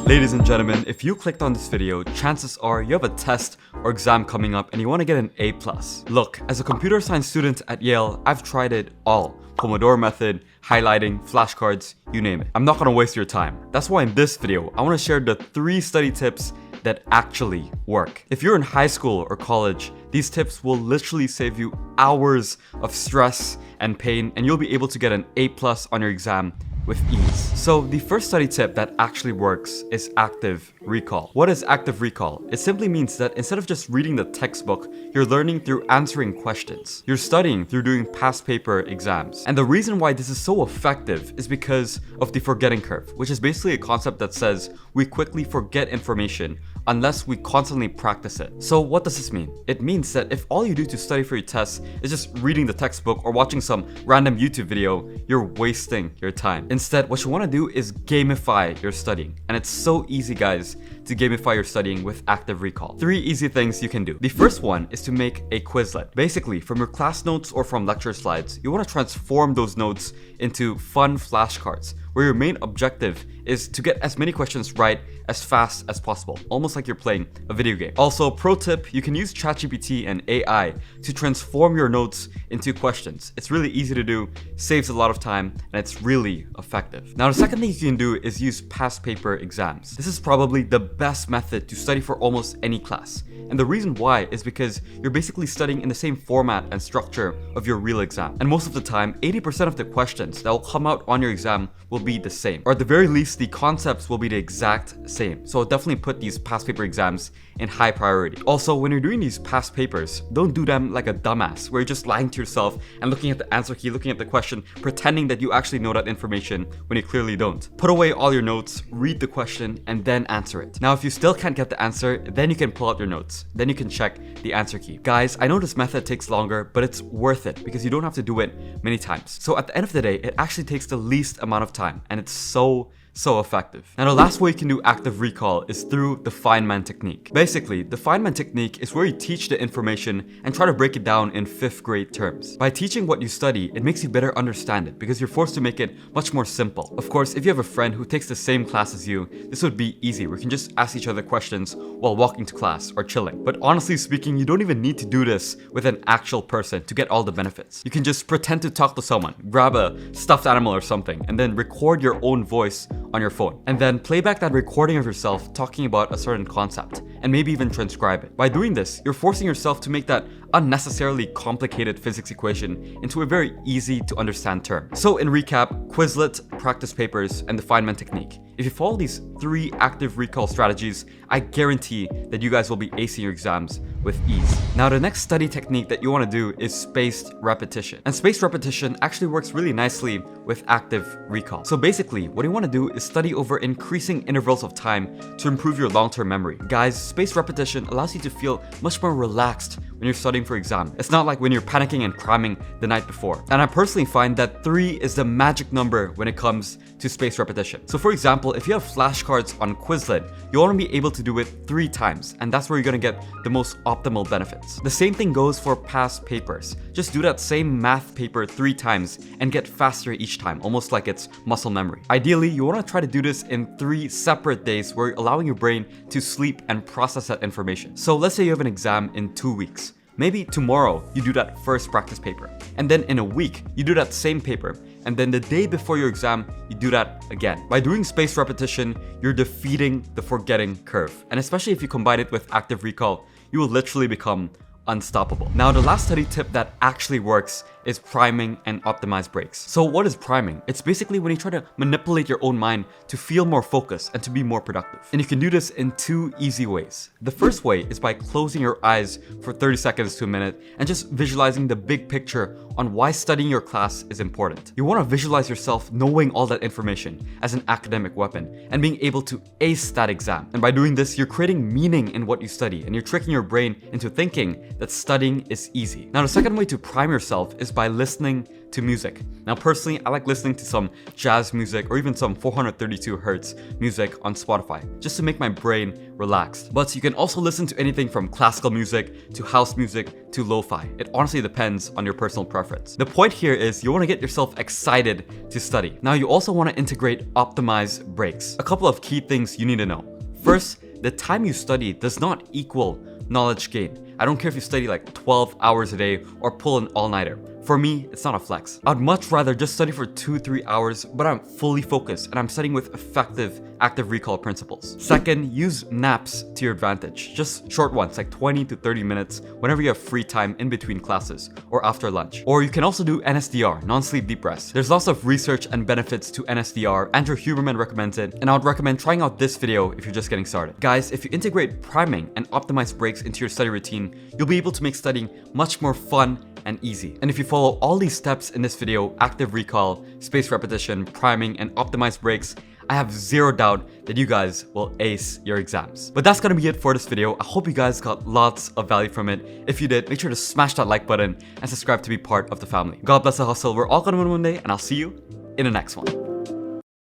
Ladies and gentlemen, if you clicked on this video, chances are you have a test or exam coming up and you want to get an A+. Look, as a computer science student at Yale, I've tried it all. Pomodoro method, highlighting, flashcards, you name it. I'm not going to waste your time. That's why in this video, I want to share the 3 study tips that actually work. If you're in high school or college, these tips will literally save you hours of stress and pain, and you'll be able to get an A+ on your exam with ease. So the first study tip that actually works is active recall. What is active recall? It simply means that instead of just reading the textbook, you're learning through answering questions. You're studying through doing past paper exams. And the reason why this is so effective is because of the forgetting curve, which is basically a concept that says we quickly forget information unless we constantly practice it. So what does this mean? It means that if all you do to study for your tests is just reading the textbook or watching some random YouTube video, you're wasting your time. Instead, what you want to do is gamify your studying. And it's so easy, guys, to gamify your studying with active recall. 3 easy things you can do. The first one is to make a Quizlet. Basically, from your class notes or from lecture slides, you want to transform those notes into fun flashcards, where your main objective is to get as many questions right as fast as possible, almost like you're playing a video game. Also, pro tip, you can use ChatGPT and AI to transform your notes into questions. It's really easy to do, saves a lot of time, and it's really effective. Now, the second thing you can do is use past paper exams. This is probably the best method to study for almost any class. And the reason why is because you're basically studying in the same format and structure of your real exam. And most of the time, 80% of the questions that will come out on your exam will be the same. Or at the very least, the concepts will be the exact same. So I'll definitely put these past paper exams in high priority. Also, when you're doing these past papers, don't do them like a dumbass, where you're just lying to yourself and looking at the answer key, looking at the question, pretending that you actually know that information when you clearly don't. Put away all your notes, read the question, and then answer it. Now, if you still can't get the answer, then you can pull out your notes. Then you can check the answer key. Guys, I know this method takes longer, but it's worth it because you don't have to do it many times. So at the end of the day, it actually takes the least amount of time, and it's so effective. Now, the last way you can do active recall is through the Feynman technique. Basically, the Feynman technique is where you teach the information and try to break it down in 5th grade terms. By teaching what you study, it makes you better understand it because you're forced to make it much more simple. Of course, if you have a friend who takes the same class as you, this would be easy. We can just ask each other questions while walking to class or chilling. But honestly speaking, you don't even need to do this with an actual person to get all the benefits. You can just pretend to talk to someone, grab a stuffed animal or something, and then record your own voice on your phone, and then play back that recording of yourself talking about a certain concept, and maybe even transcribe it. By doing this, you're forcing yourself to make that unnecessarily complicated physics equation into a very easy to understand term. So in recap, Quizlet, practice papers, and the Feynman technique. If you follow these 3 active recall strategies, I guarantee that you guys will be acing your exams with ease. Now, the next study technique that you want to do is spaced repetition. And spaced repetition actually works really nicely with active recall. So basically, what you want to do is study over increasing intervals of time to improve your long-term memory. Guys, spaced repetition allows you to feel much more relaxed when you're studying for exam. It's not like when you're panicking and cramming the night before. And I personally find that 3 is the magic number when it comes to spaced repetition. So for example, if you have flashcards on Quizlet, you want to be able to do it 3 times, and that's where you're going to get the most optimal benefits. The same thing goes for past papers. Just do that same math paper 3 times and get faster each time, almost like it's muscle memory. Ideally, you want to try to do this in 3 separate days where you're allowing your brain to sleep and process that information. So let's say you have an exam in 2 weeks. Maybe tomorrow you do that first practice paper, and then in a week you do that same paper, and then the day before your exam you do that again. By doing spaced repetition, you're defeating the forgetting curve, and especially if you combine it with active recall, you will literally become unstoppable. Now, the last study tip that actually works is priming and optimized breaks. So what is priming? It's basically when you try to manipulate your own mind to feel more focused and to be more productive. And you can do this in 2 easy ways. The first way is by closing your eyes for 30 seconds to a minute and just visualizing the big picture on why studying your class is important. You want to visualize yourself knowing all that information as an academic weapon and being able to ace that exam. And by doing this, you're creating meaning in what you study and you're tricking your brain into thinking that studying is easy. Now, the second way to prime yourself is by listening to music. Now personally, I like listening to some jazz music or even some 432 hertz music on Spotify, just to make my brain relaxed. But you can also listen to anything from classical music to house music to lo-fi. It honestly depends on your personal preference. The point here is you want to get yourself excited to study. Now you also want to integrate optimized breaks. A couple of key things you need to know. First, the time you study does not equal knowledge gain. I don't care if you study like 12 hours a day or pull an all-nighter. For me, it's not a flex. I'd much rather just study for 2-3 hours, but I'm fully focused and I'm studying with effective active recall principles. Second, use naps to your advantage. Just short ones, like 20 to 30 minutes whenever you have free time in between classes or after lunch. Or you can also do NSDR, non-sleep deep rest. There's lots of research and benefits to NSDR. Andrew Huberman recommends it, and I would recommend trying out this video if you're just getting started. Guys, if you integrate priming and optimized breaks into your study routine, you'll be able to make studying much more fun and easy. And if you follow all these steps in this video, active recall, spaced repetition, priming, and optimized breaks, I have zero doubt that you guys will ace your exams. But that's gonna be it for this video. I hope you guys got lots of value from it. If you did, make sure to smash that like button and subscribe to be part of the family. God bless the hustle. We're all gonna win one day, and I'll see you in the next one.